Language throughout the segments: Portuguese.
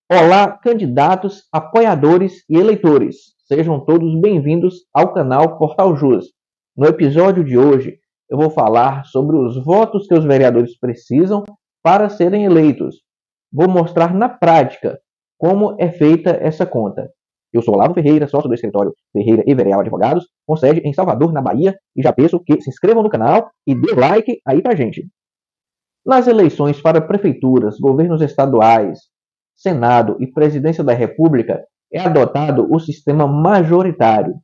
Olá, candidatos, apoiadores e eleitores. Sejam todos bem-vindos ao canal Portal Jus. No episódio de hoje, eu vou falar sobre os votos que os vereadores precisam para serem eleitos. Vou mostrar na prática como é feita essa conta. Eu sou Olavo Ferreira, sócio do escritório Ferreira e Vereal Advogados, com sede em Salvador, na Bahia, e já peço que se inscrevam no canal e dê like aí pra gente. Nas eleições para prefeituras, governos estaduais, Senado e Presidência da República, é adotado o sistema majoritário,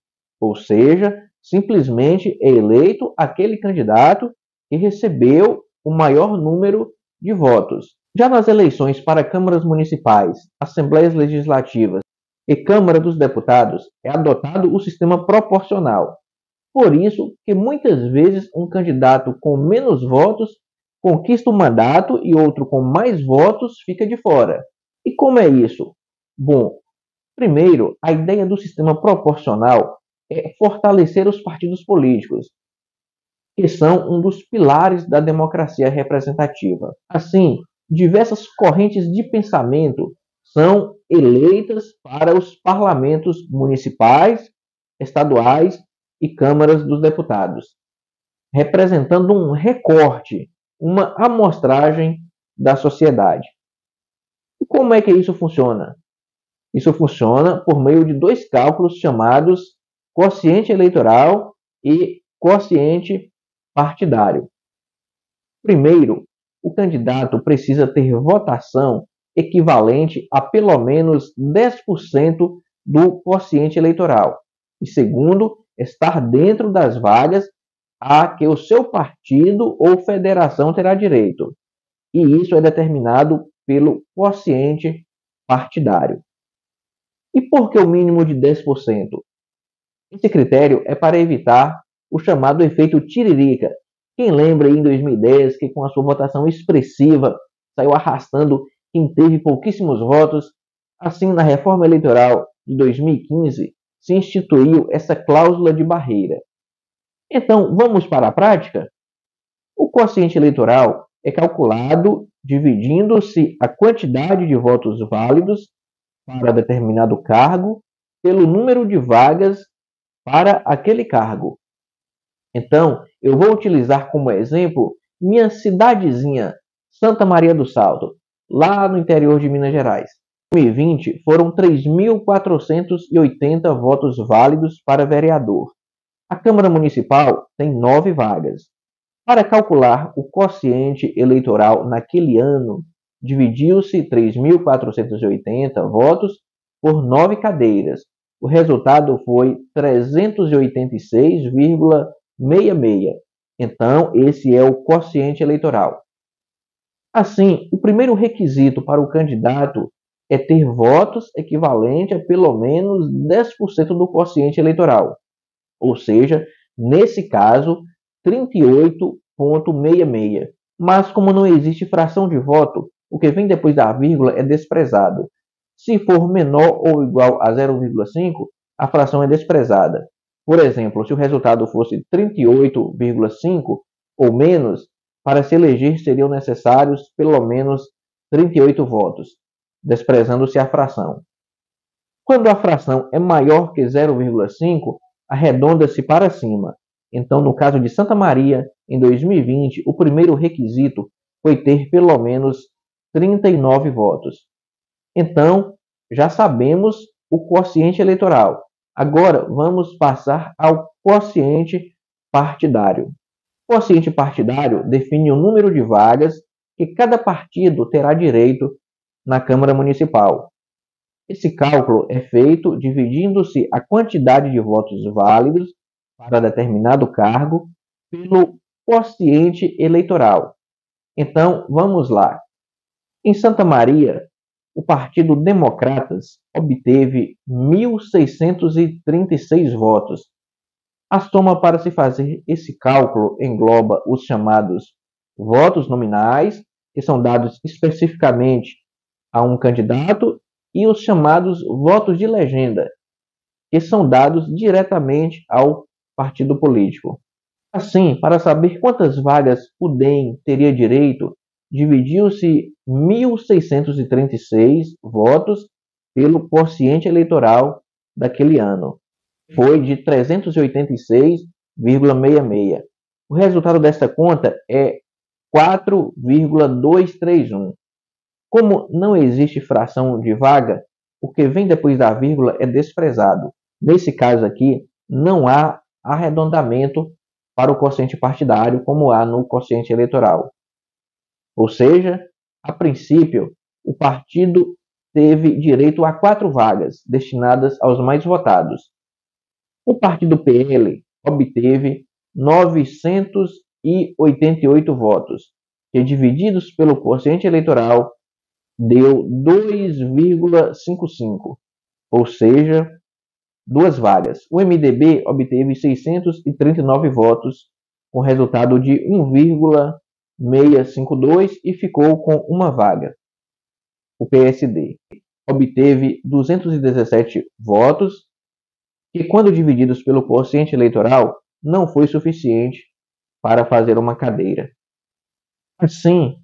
ou seja, simplesmente é eleito aquele candidato que recebeu o maior número de votos. Já nas eleições para câmaras municipais, assembleias legislativas e Câmara dos Deputados, é adotado o sistema proporcional. Por isso que muitas vezes um candidato com menos votos conquista o mandato e outro com mais votos fica de fora. E como é isso? Bom, primeiro, a ideia do sistema proporcional é fortalecer os partidos políticos, que são um dos pilares da democracia representativa. Assim, diversas correntes de pensamento são eleitas para os parlamentos municipais, estaduais e câmaras dos deputados, representando um recorte, uma amostragem da sociedade. E como é que isso funciona? Isso funciona por meio de dois cálculos chamados quociente eleitoral e quociente partidário. Primeiro, o candidato precisa ter votação equivalente a pelo menos 10% do quociente eleitoral. E segundo, estar dentro das vagas a que o seu partido ou federação terá direito. E isso é determinado pelo quociente partidário. E por que o mínimo de 10%? Esse critério é para evitar o chamado efeito tiririca. Quem lembra em 2010 que com a sua votação expressiva saiu arrastando quem teve pouquíssimos votos? Assim, na reforma eleitoral de 2015, se instituiu essa cláusula de barreira. Então, vamos para a prática? O quociente eleitoral é calculado dividindo-se a quantidade de votos válidos para determinado cargo pelo número de vagas para aquele cargo. Então, eu vou utilizar como exemplo minha cidadezinha, Santa Maria do Salto, lá no interior de Minas Gerais. Em 2020, foram 3.480 votos válidos para vereador. A Câmara Municipal tem 9 vagas. Para calcular o quociente eleitoral naquele ano, dividiu-se 3.480 votos por 9 cadeiras. O resultado foi 386,66. Então, esse é o quociente eleitoral. Assim, o primeiro requisito para o candidato é ter votos equivalente a pelo menos 10% do quociente eleitoral. Ou seja, nesse caso, 38,66. Mas como não existe fração de voto, o que vem depois da vírgula é desprezado. Se for menor ou igual a 0,5, a fração é desprezada. Por exemplo, se o resultado fosse 38,5 ou menos, para se eleger seriam necessários pelo menos 38 votos, desprezando-se a fração. Quando a fração é maior que 0,5, arredonda-se para cima. Então, no caso de Santa Maria, em 2020, o primeiro requisito foi ter pelo menos 39 votos. Então, já sabemos o quociente eleitoral. Agora, vamos passar ao quociente partidário. O quociente partidário define o número de vagas que cada partido terá direito na Câmara Municipal. Esse cálculo é feito dividindo-se a quantidade de votos válidos para determinado cargo pelo quociente eleitoral. Então, vamos lá. Em Santa Maria, o Partido Democratas obteve 1.636 votos. A soma para se fazer esse cálculo engloba os chamados votos nominais, que são dados especificamente a um candidato, e os chamados votos de legenda, que são dados diretamente ao partido político. Assim, para saber quantas vagas o DEM teria direito, dividiu-se 1.636 votos pelo quociente eleitoral daquele ano. Foi de 386,66. O resultado dessa conta é 4,231. Como não existe fração de vaga, o que vem depois da vírgula é desprezado. Nesse caso aqui, não há arredondamento para o quociente partidário como há no quociente eleitoral. Ou seja, a princípio, o partido teve direito a 4 vagas destinadas aos mais votados. O partido PL obteve 988 votos, que divididos pelo quociente eleitoral deu 2,55, ou seja, 2 vagas. O MDB obteve 639 votos, com resultado de 1,652 e ficou com uma vaga. O PSD obteve 217 votos, que quando divididos pelo quociente eleitoral não foi suficiente para fazer uma cadeira. Assim,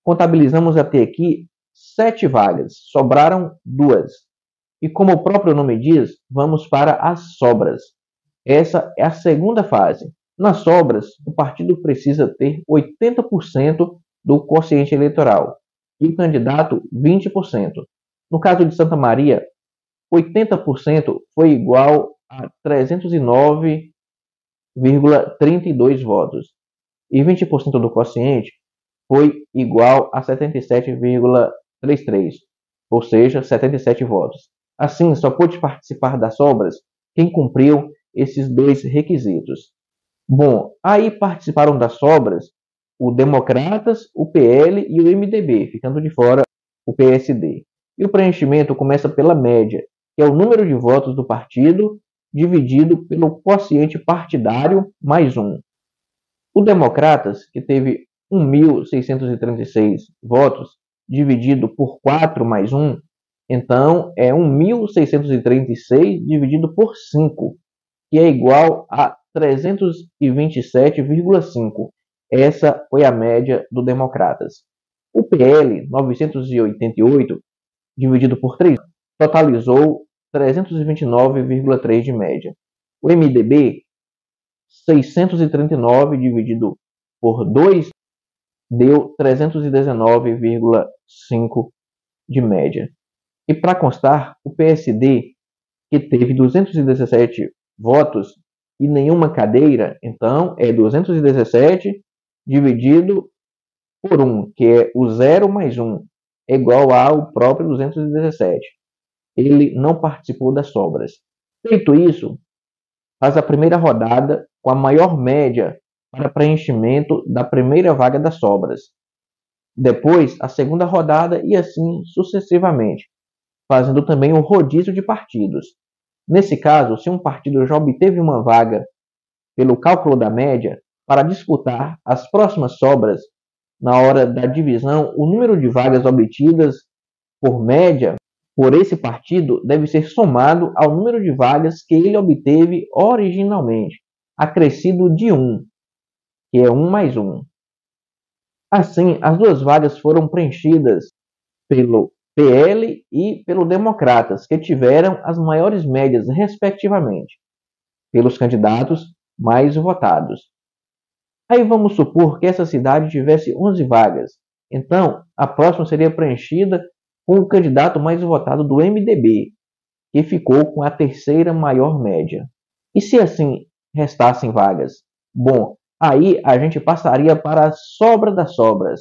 contabilizamos até aqui 7 vagas, sobraram 2. E como o próprio nome diz, vamos para as sobras. Essa é a segunda fase. Nas sobras, o partido precisa ter 80% do quociente eleitoral e o candidato 20%. No caso de Santa Maria, 80% foi igual a 309,32 votos e 20% do quociente foi igual a 77,33, ou seja, 77 votos. Assim, só pôde participar das sobras quem cumpriu esses 2 requisitos. Bom, aí participaram das sobras o Democratas, o PL e o MDB, ficando de fora o PSD. E o preenchimento começa pela média, que é o número de votos do partido dividido pelo quociente partidário mais 1. O Democratas, que teve 1.636 votos, dividido por 4 mais 1, então é 1.636 dividido por 5, que é igual a 327,5. Essa foi a média do Democratas. O PL, 988, dividido por 3, totalizou 329,3 de média. O MDB, 639 dividido por 2, deu 319,5 de média. E para constar, o PSD, que teve 217 votos e nenhuma cadeira, então é 217 dividido por 1, que é o 0 mais 1, é igual ao próprio 217. Ele não participou das sobras. Feito isso, faz a primeira rodada com a maior média para preenchimento da primeira vaga das sobras. Depois, a segunda rodada e assim sucessivamente, fazendo também o rodízio de partidos. Nesse caso, se um partido já obteve uma vaga pelo cálculo da média, para disputar as próximas sobras, na hora da divisão, o número de vagas obtidas por média por esse partido deve ser somado ao número de vagas que ele obteve originalmente, acrescido de 1, que é 1 mais 1. Assim, as 2 vagas foram preenchidas pelo PL e pelo Democratas, que tiveram as maiores médias, respectivamente, pelos candidatos mais votados. Aí vamos supor que essa cidade tivesse 11 vagas. Então, a próxima seria preenchida com o candidato mais votado do MDB, que ficou com a terceira maior média. E se assim restassem vagas? Bom, aí a gente passaria para a sobra das sobras.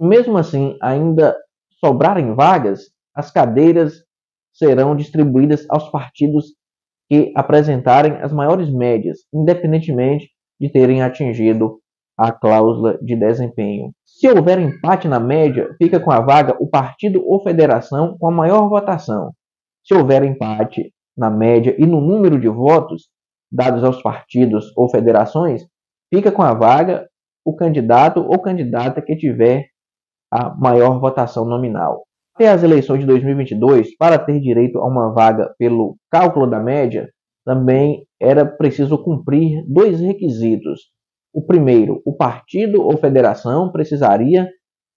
Mesmo assim, ainda sobrarem vagas, as cadeiras serão distribuídas aos partidos que apresentarem as maiores médias, independentemente de terem atingido a cláusula de desempenho. Se houver empate na média, fica com a vaga o partido ou federação com a maior votação. Se houver empate na média e no número de votos dados aos partidos ou federações, fica com a vaga o candidato ou candidata que tiver a maior votação nominal. Até as eleições de 2022, para ter direito a uma vaga pelo cálculo da média, também era preciso cumprir 2 requisitos. O primeiro, o partido ou federação precisaria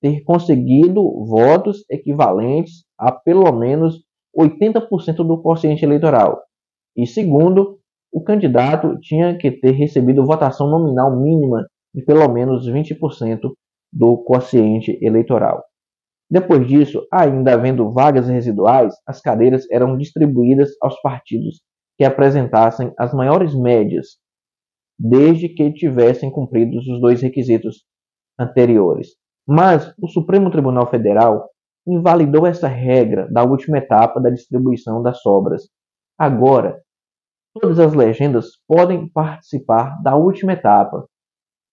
ter conseguido votos equivalentes a pelo menos 80% do quociente eleitoral. E segundo, o candidato tinha que ter recebido votação nominal mínima de pelo menos 20% do quociente eleitoral. Depois disso, ainda havendo vagas residuais, as cadeiras eram distribuídas aos partidos que apresentassem as maiores médias, desde que tivessem cumpridos os dois requisitos anteriores. Mas o Supremo Tribunal Federal invalidou essa regra da última etapa da distribuição das sobras. Agora, todas as legendas podem participar da última etapa,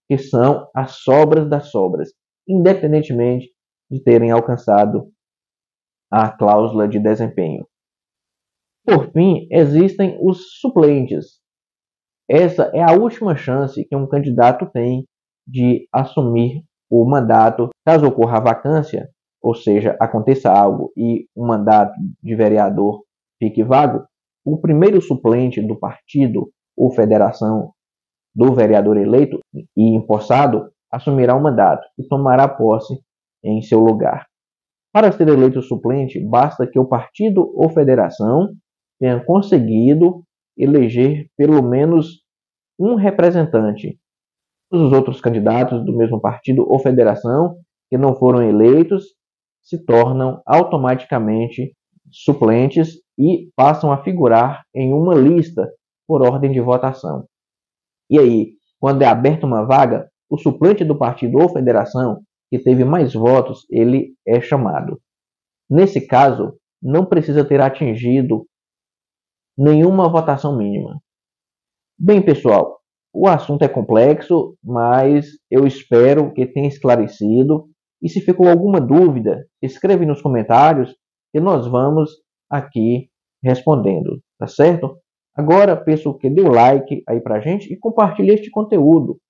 que são as sobras das sobras, independentemente de terem alcançado a cláusula de desempenho. Por fim, existem os suplentes. Essa é a última chance que um candidato tem de assumir o mandato, caso ocorra a vacância, ou seja, aconteça algo e o mandato de vereador fique vago, o primeiro suplente do partido ou federação do vereador eleito e empossado assumirá o mandato e tomará posse em seu lugar. Para ser eleito suplente, basta que o partido ou federação tenha conseguido eleger pelo menos um representante. Os outros candidatos do mesmo partido ou federação que não foram eleitos se tornam automaticamente suplentes e passam a figurar em uma lista por ordem de votação. E aí, quando é aberta uma vaga, o suplente do partido ou federação que teve mais votos, ele é chamado. Nesse caso, não precisa ter atingido nenhuma votação mínima. Bem, pessoal, o assunto é complexo, mas eu espero que tenha esclarecido. E se ficou alguma dúvida, escreve nos comentários que nós vamos aqui respondendo, tá certo? Agora, peço que dê o like aí pra gente e compartilhe este conteúdo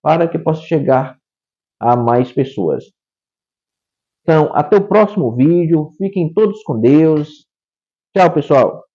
para que possa chegar a mais pessoas. Então, até o próximo vídeo. Fiquem todos com Deus. Tchau, pessoal.